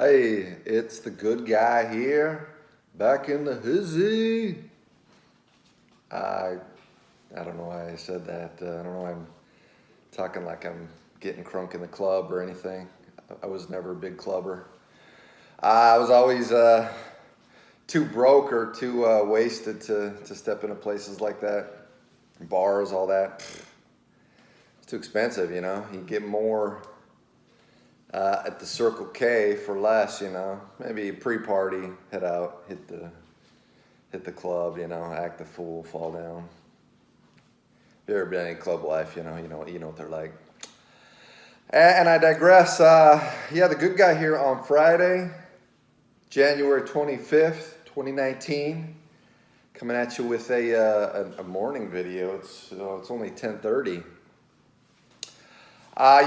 Hey, it's the good guy here, back in the hizzy. I I don't know why I said that. I don't know why I'm talking like I'm getting crunk in the club or anything. I was never a big clubber. I was always too broke or too wasted to step into places like that. Bars, all that. It's too expensive, you know. You get more at the Circle K for less, you know. Maybe pre-party, head out, hit the club, you know, act the fool, fall down. If you've ever been in club life, you know what they're like. And I digress. Yeah, the good guy here on Friday, January 25th, 2019, coming at you with a morning video. It's only 10:30.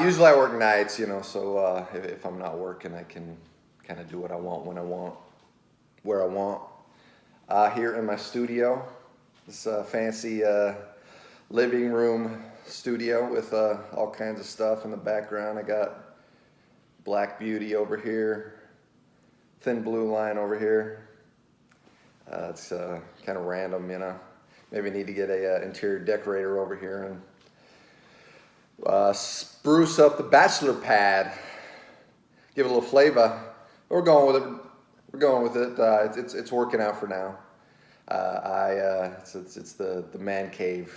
Usually I work nights, you know, so if I'm not working, I can kind of do what I want, when I want, where I want. Here in my studio, this fancy living room studio with all kinds of stuff in the background. I got Black Beauty over here, Thin Blue Line over here. It's kind of random, you know. Maybe need to get a interior decorator over here and spruce up the bachelor pad, give it a little flavor. We're going with it. We're going with it. It's working out for now. It's the man cave,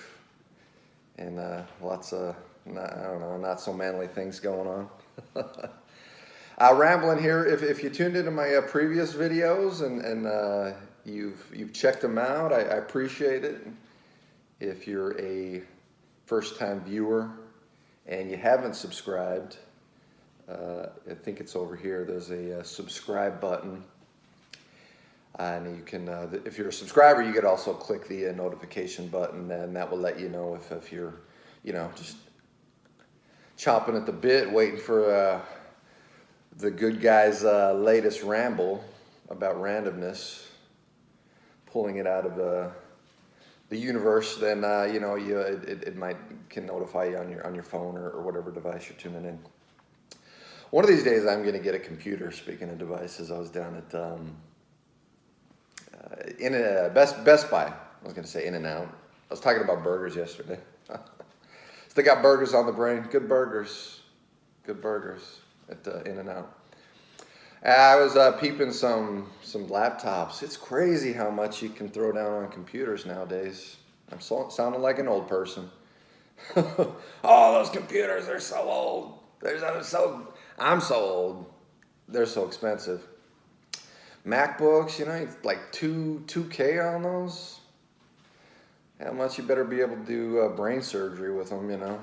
and lots of not so manly things going on. Rambling here. If you tuned into my previous videos and you've checked them out, I appreciate it. If you're a first-time viewer and you haven't subscribed, I think it's over here. There's a subscribe button. And you can, if you're a subscriber, you could also click the notification button, and that will let you know if you're, you know, just chomping at the bit, waiting for the good guy's latest ramble about randomness, pulling it out of the universe. Then you know, it might can notify you on your phone or whatever device you're tuning in. One of these days, I'm going to get a computer. Speaking of devices, I was down at Best Buy. I was going to say In-N-Out. I was talking about burgers yesterday. So they got burgers on the brain. Good burgers at In-N-Out. I was peeping some laptops. It's crazy how much you can throw down on computers nowadays. I'm sounding like an old person. Oh, those computers are so old. I'm so old. They're so expensive. MacBooks, you know, like 2K on those. How much you better be able to do brain surgery with them, you know.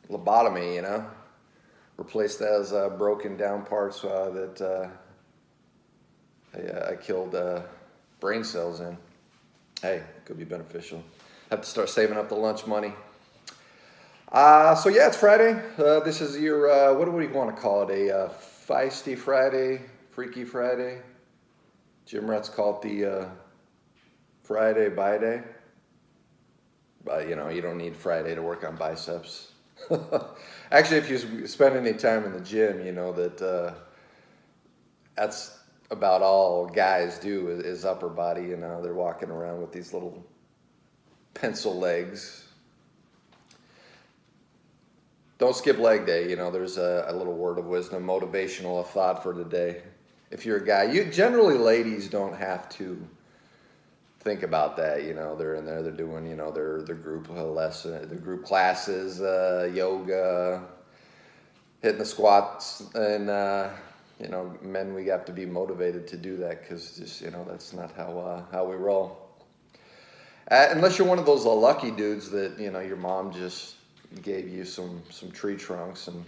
Lobotomy, you know. Replace those broken down parts that I killed brain cells in. Hey, could be beneficial. Have to start saving up the lunch money. So yeah, it's Friday. This is your, what do we want to call it? A feisty Friday, Freaky Friday. Gym rats call it the Friday by day. But you know, you don't need Friday to work on biceps. Actually, if you spend any time in the gym, you know that that's about all guys do is upper body. You know, they're walking around with these little pencil legs. Don't skip leg day. You know, there's a little word of wisdom, motivational thought for today. If you're a guy, generally ladies don't have to think about that. You know, they're in there, they're doing, you know, their group lesson, their group classes, yoga, hitting the squats, and you know, men, we have to be motivated to do that because just, you know, that's not how we roll. Unless you're one of those lucky dudes that, you know, your mom just gave you some tree trunks and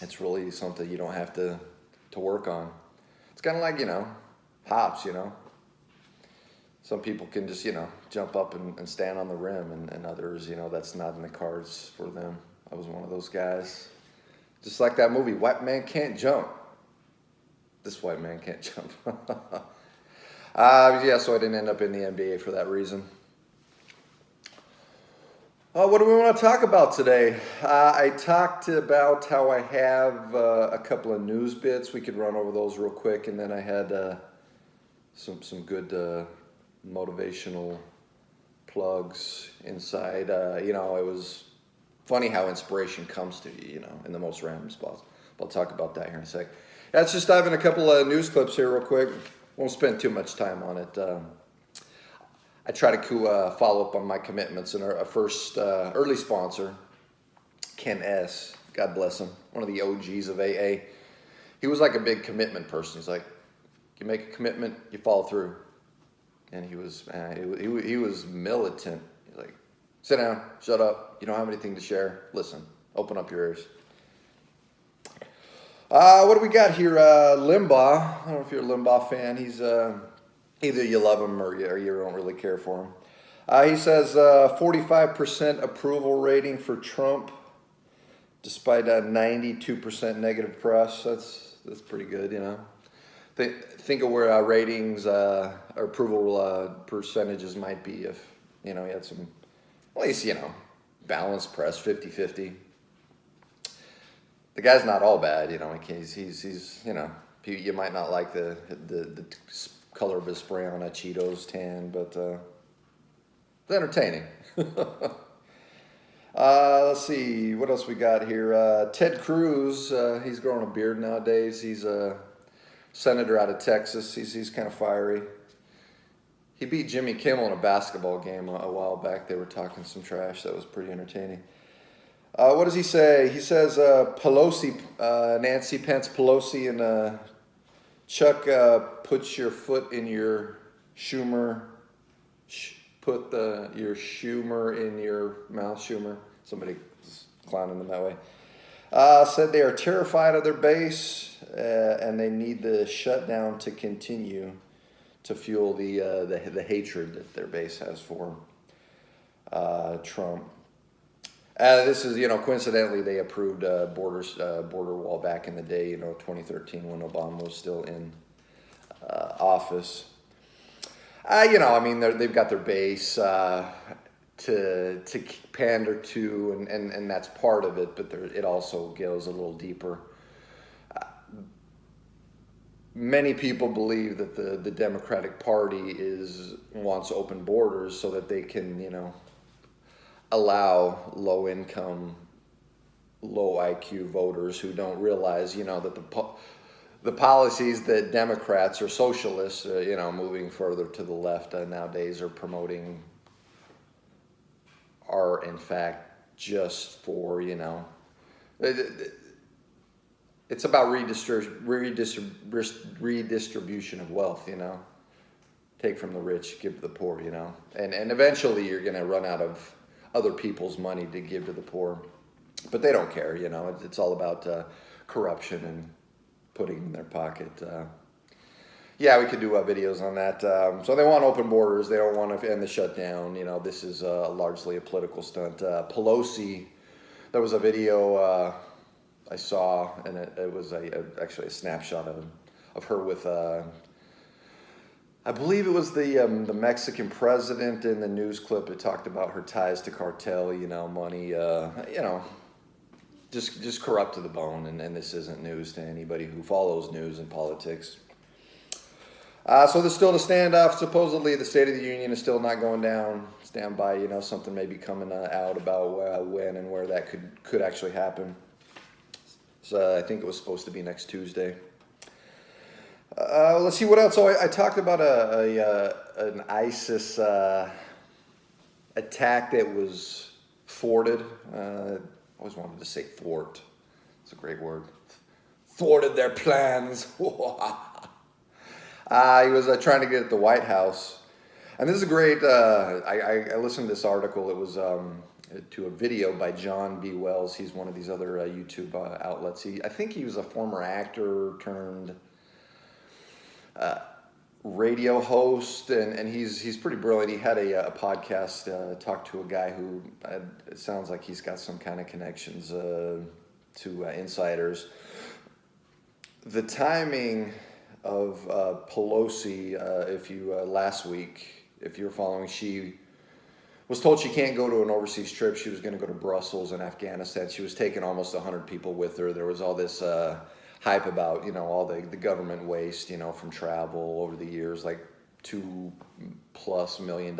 it's really something you don't have to work on. It's kind of like, you know, hops, you know. Some people can just, you know, jump up and stand on the rim, and others, you know, that's not in the cards for them. I was one of those guys. Just like that movie, White Man Can't Jump. This white man can't jump. Yeah, so I didn't end up in the NBA for that reason. What do we want to talk about today? I talked about how I have a couple of news bits. We could run over those real quick, and then I had some good motivational plugs inside. It was funny how inspiration comes to you, in the most random spots. I'll talk about that here in a sec. Let's just dive in a couple of news clips here real quick. Won't spend too much time on it. I try to follow up on my commitments, and our first early sponsor, Ken S., God bless him, one of the OGs of AA. He was like a big commitment person. He's like, you make a commitment, you follow through. And he was militant. He's like, sit down, shut up, you don't have anything to share, listen, open up your ears. What do we got here? Limbaugh. I don't know if you're a Limbaugh fan. He's either you love him or you don't really care for him. He says 45% approval rating for Trump, despite a 92% negative press. That's pretty good, Think of where ratings or approval percentages might be if he had some, at least balanced press, 50-50. The guy's not all bad, he's you might not like the color of his spray on a Cheetos tan, but it's entertaining. Let's see, what else we got here? Ted Cruz, he's growing a beard nowadays. He's a senator out of Texas. He's kind of fiery. He beat Jimmy Kimmel in a basketball game a while back. They were talking some trash. That was pretty entertaining. What does he say? He says Pelosi, Nancy Pence Pelosi, and Chuck, put your foot in your Schumer. Put your Schumer in your mouth, Schumer. Somebody was clowning them that way. Said they are terrified of their base, and they need the shutdown to continue to fuel the hatred that their base has for Trump. This is, coincidentally, they approved border wall back in the day, 2013 when Obama was still in office. They've got their base to pander to, and that's part of it, but it also goes a little deeper. Many people believe that the Democratic Party wants open borders so that they can, allow low-income, low-IQ voters who don't realize, that the policies that Democrats or socialists, moving further to the left nowadays are promoting are in fact just for, it's about redistribution of wealth, Take from the rich, give to the poor, And eventually you're going to run out of other people's money to give to the poor. But they don't care, It's all about corruption and putting in their pocket. We could do videos on that. So they want open borders. They don't want to end the shutdown. This is largely a political stunt. Pelosi, there was a video I saw, and it was actually a snapshot of her with, I believe it was the Mexican president. In the news clip, it talked about her ties to cartel, money, just corrupt to the bone, and this isn't news to anybody who follows news and politics. So there's still the standoff. Supposedly the State of the Union is still not going down. Stand by, something may be coming out about when and where that could actually happen. So I think it was supposed to be next Tuesday. Let's see what else. So I talked about an ISIS attack that was thwarted. I always wanted to say thwart. It's a great word. Thwarted their plans. He was trying to get at the White House. And this is a great, I listened to this article. It was to a video by John B. Wells. He's one of these other YouTube outlets. I think he was a former actor turned radio host, and he's pretty brilliant. He had a podcast, talked to a guy who it sounds like he's got some kind of connections to insiders. The timing of Pelosi, if you last week, if you're following, she was told she can't go to an overseas trip. She was going to go to Brussels in Afghanistan. She was taking almost 100 people with her. There was all this hype about, all the government waste, from travel over the years, like $2+ million.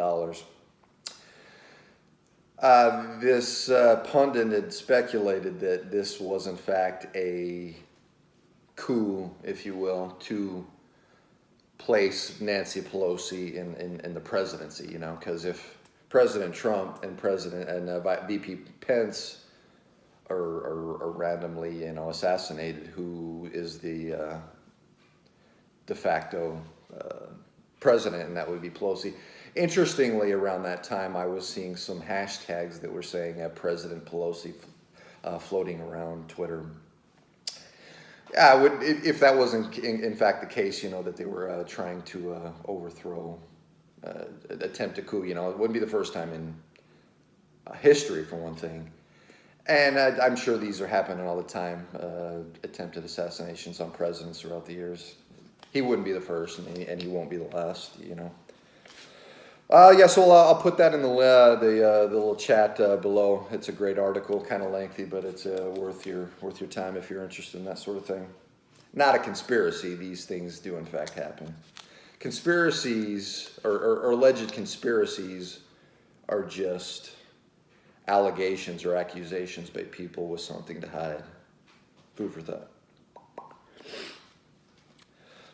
This pundit had speculated that this was in fact a coup, if you will, to place Nancy Pelosi in the presidency, because if President Trump and VP Pence are randomly, assassinated, who is the de facto president, and that would be Pelosi. Interestingly, around that time, I was seeing some hashtags that were saying President Pelosi floating around Twitter. Yeah, if that wasn't in fact the case, that they were trying to overthrow, attempt a coup. It wouldn't be the first time in history, for one thing. And I'm sure these are happening all the time, attempted assassinations on presidents throughout the years. He wouldn't be the first, and he won't be the last, So I'll put that in the little chat below. It's a great article, kind of lengthy, but it's worth your time if you're interested in that sort of thing. Not a conspiracy. These things do in fact happen. Conspiracies or alleged conspiracies are just allegations or accusations by people with something to hide. Food for thought.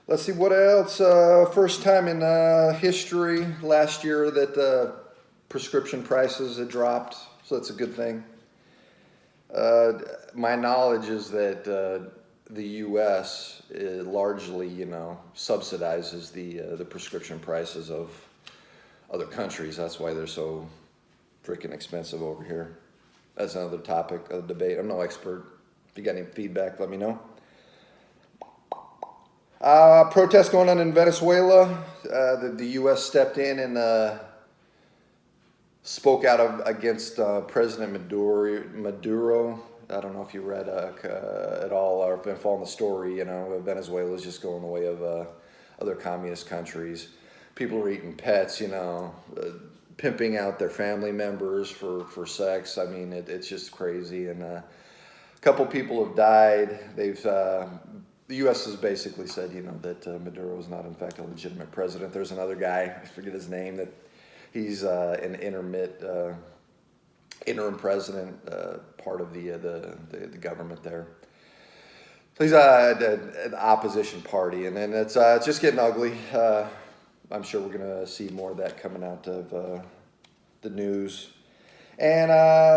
Let's see what else. First time in history last year that prescription prices had dropped, so that's a good thing. My knowledge is that the U.S. largely, subsidizes the prescription prices of other countries. That's why they're so freaking expensive over here. That's another topic of debate. I'm no expert. If you got any feedback, let me know. Protests going on in Venezuela. The U.S. stepped in and spoke out against President Maduro. I don't know if you read at all or been following the story. Venezuela is just going the way of other communist countries. People are eating pets, pimping out their family members for sex. I mean, it's just crazy. And a couple people have died. The U.S. has basically said, that Maduro is not, in fact, a legitimate president. There's another guy, I forget his name, that he's an interim president, part of the government there. So he's an opposition party, and then it's just getting ugly. I'm sure we're going to see more of that coming out of the news. And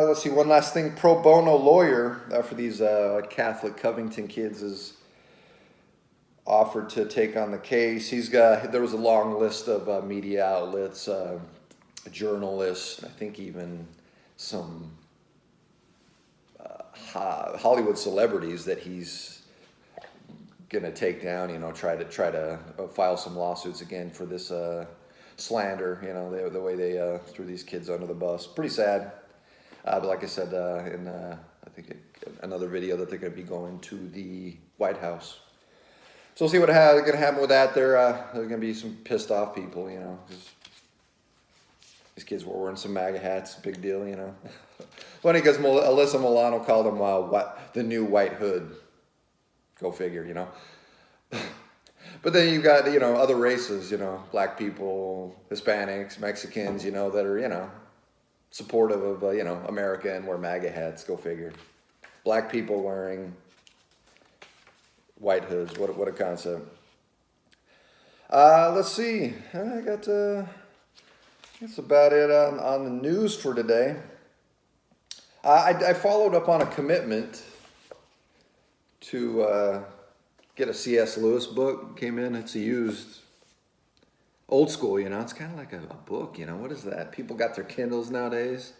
let's see, one last thing. Pro bono lawyer for these Catholic Covington kids is offered to take on the case. There was a long list of media outlets, journalists, I think even some Hollywood celebrities that he's gonna take down. Try to file some lawsuits again for this slander. The way they threw these kids under the bus. Pretty sad. But like I said in I think another video, that they're gonna be going to the White House. So we'll see what's going to happen with that. There's going to be some pissed off people, These kids were wearing some MAGA hats, big deal, Funny because Alyssa Milano called them the new white hood. Go figure, But then you've got, other races, black people, Hispanics, Mexicans, that are, supportive of, America and wear MAGA hats. Go figure. Black people wearing white hoods. What a concept. Let's see. I got that's about it on the news for today. I followed up on a commitment to get a C.S. Lewis book. Came in. It's a used, old school. It's kind of like a book. What is that? People got their Kindles nowadays.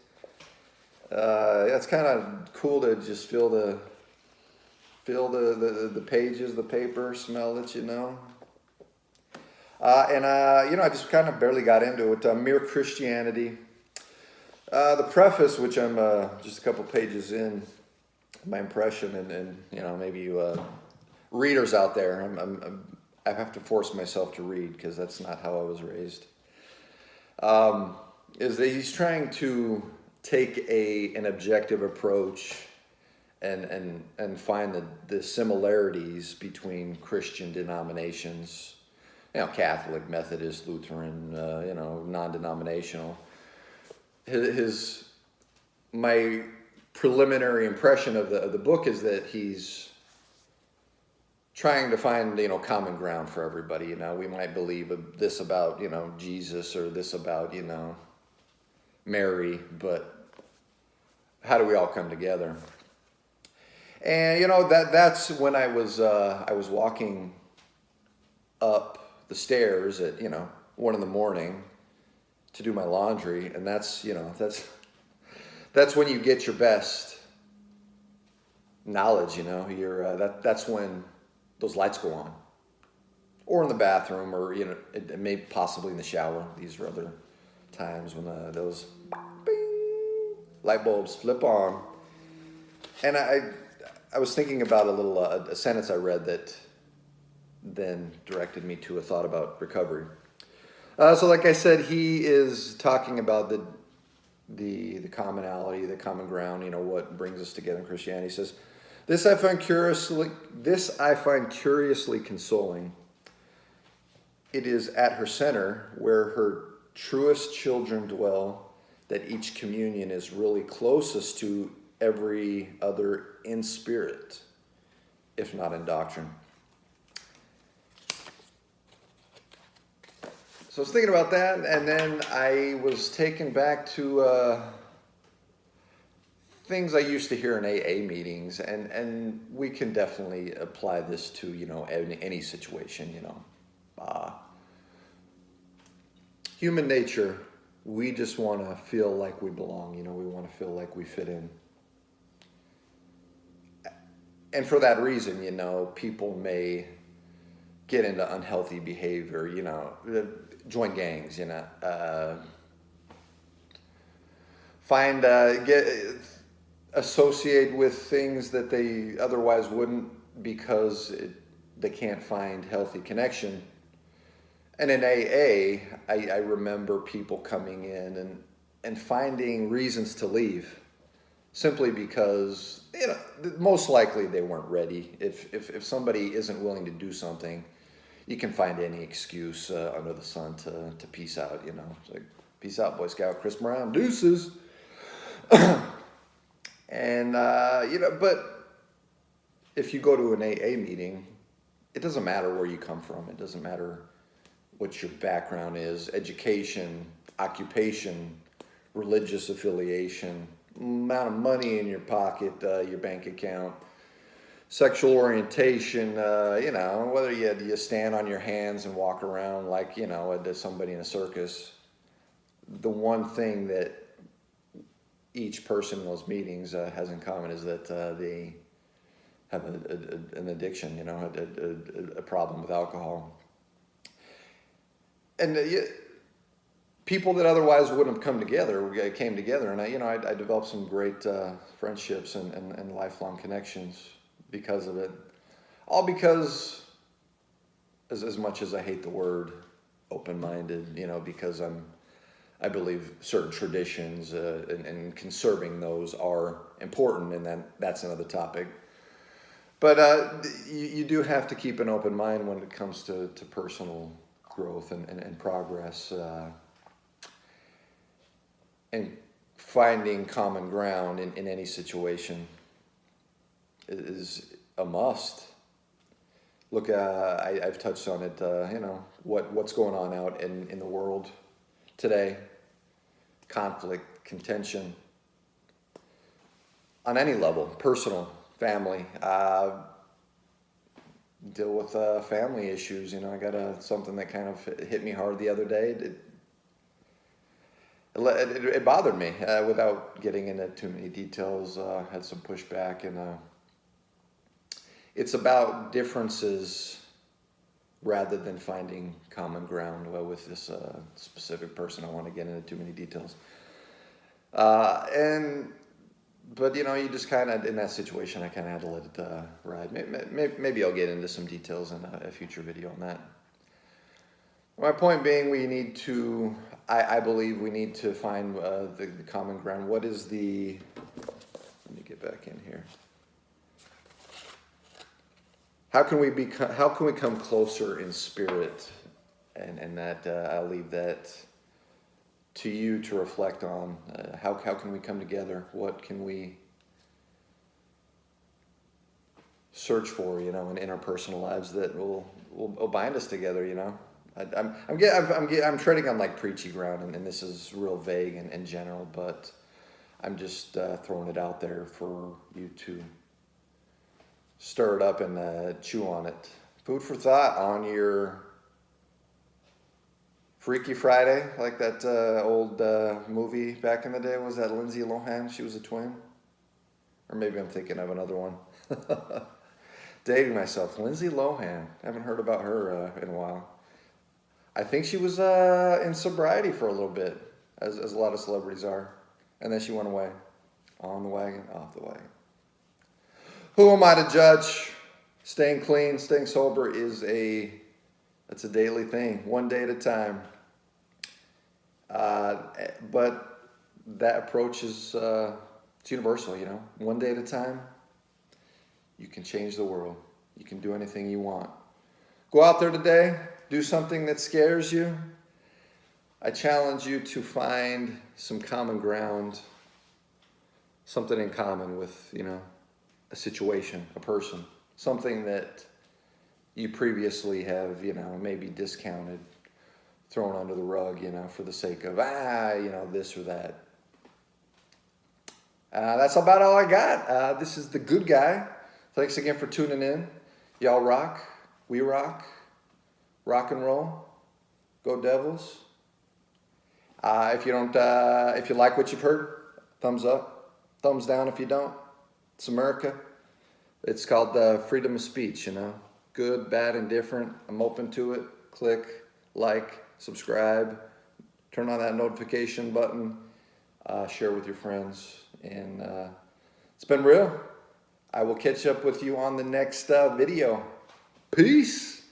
It's kind of cool to just feel the pages, the paper, smell it, I just kind of barely got into it. Mere Christianity. The preface, which I'm just a couple pages in, my impression, and maybe you readers out there, I have to force myself to read because that's not how I was raised. is that he's trying to take an objective approach and find the similarities between Christian denominations, Catholic, Methodist, Lutheran, non-denominational. My preliminary impression of the book is that he's trying to find, common ground for everybody. We might believe this about, Jesus, or this about, Mary, but how do we all come together? And that's when I was walking up the stairs at 1 a.m. to do my laundry, and that's when you get your best knowledge. That's when those lights go on, or in the bathroom, or it may possibly in the shower. These are other times when those bing, light bulbs flip on. And I was thinking about a sentence I read that then directed me to a thought about recovery. So like I said, he is talking about the commonality, the common ground, what brings us together in Christianity. He says, This I find curiously consoling. It is at her center where her truest children dwell, that each communion is really closest to every other in spirit, if not in doctrine. So I was thinking about that, and then I was taken back to things I used to hear in AA meetings, and we can definitely apply this to, any situation, human nature, we just want to feel like we belong, we want to feel like we fit in. And for that reason, people may get into unhealthy behavior, join gangs, associate with things that they otherwise wouldn't, because they can't find healthy connection. And in AA, I remember people coming in and finding reasons to leave, simply because, most likely they weren't ready. If somebody isn't willing to do something, you can find any excuse under the sun to peace out, It's like, peace out, Boy Scout Chris Brown, deuces. And, but if you go to an AA meeting, it doesn't matter where you come from. It doesn't matter what your background is, education, occupation, religious affiliation, amount of money in your pocket, your bank account, sexual orientation, whether you stand on your hands and walk around like, somebody in a circus. The one thing that each person in those meetings has in common is that they have an addiction, a problem with alcohol. And people that otherwise wouldn't have come together came together, and I developed some great friendships and lifelong connections because of it. All because, as much as I hate the word open-minded, because I believe certain traditions and conserving those are important, and that's another topic. But you do have to keep an open mind when it comes to personal growth and progress, and finding common ground in any situation is a must. Look, I've touched on it, what's going on out in the world today. Conflict, contention, on any level, personal, family, deal with family issues. I got something that kind of hit me hard the other day. It bothered me without getting into too many details. Had some pushback, and it's about differences rather than finding common ground with this specific person. I don't want to get into too many details. But you just kind of, in that situation, I kind of had to let it ride. Maybe I'll get into some details in a future video on that. My point being, we need to, I believe we need to find the common ground. What is the, let me get back in here. How can we come closer in spirit? And that I'll leave that to you to reflect on. How can we come together? What can we search for, in our personal lives that will bind us together, I'm treading on like preachy ground, and this is real vague and general, but I'm just throwing it out there for you to stir it up and chew on it. Food for thought on your Freaky Friday, like that old movie back in the day. Was that Lindsay Lohan? She was a twin? Or maybe I'm thinking of another one. Dating myself. Lindsay Lohan. Haven't heard about her in a while. I think she was in sobriety for a little bit, as a lot of celebrities are. And then she went away. On the wagon, off the wagon. Who am I to judge? Staying clean, staying sober is that's a daily thing, one day at a time. But that approach is it's universal, one day at a time. You can change the world. You can do anything you want. Go out there today, do something that scares you. I challenge you to find some common ground, something in common with, a situation, a person, something that you previously have, maybe discounted, thrown under the rug, for the sake of, this or that. That's about all I got. This is The Good Guy. Thanks again for tuning in. Y'all rock. We rock. Rock and roll. Go Devils. If you like what you've heard, thumbs up. Thumbs down if you don't. It's America. It's called freedom of speech, Good, bad, indifferent. I'm open to it. Click, like, subscribe. Turn on that notification button. Share with your friends. And it's been real. I will catch up with you on the next video. Peace.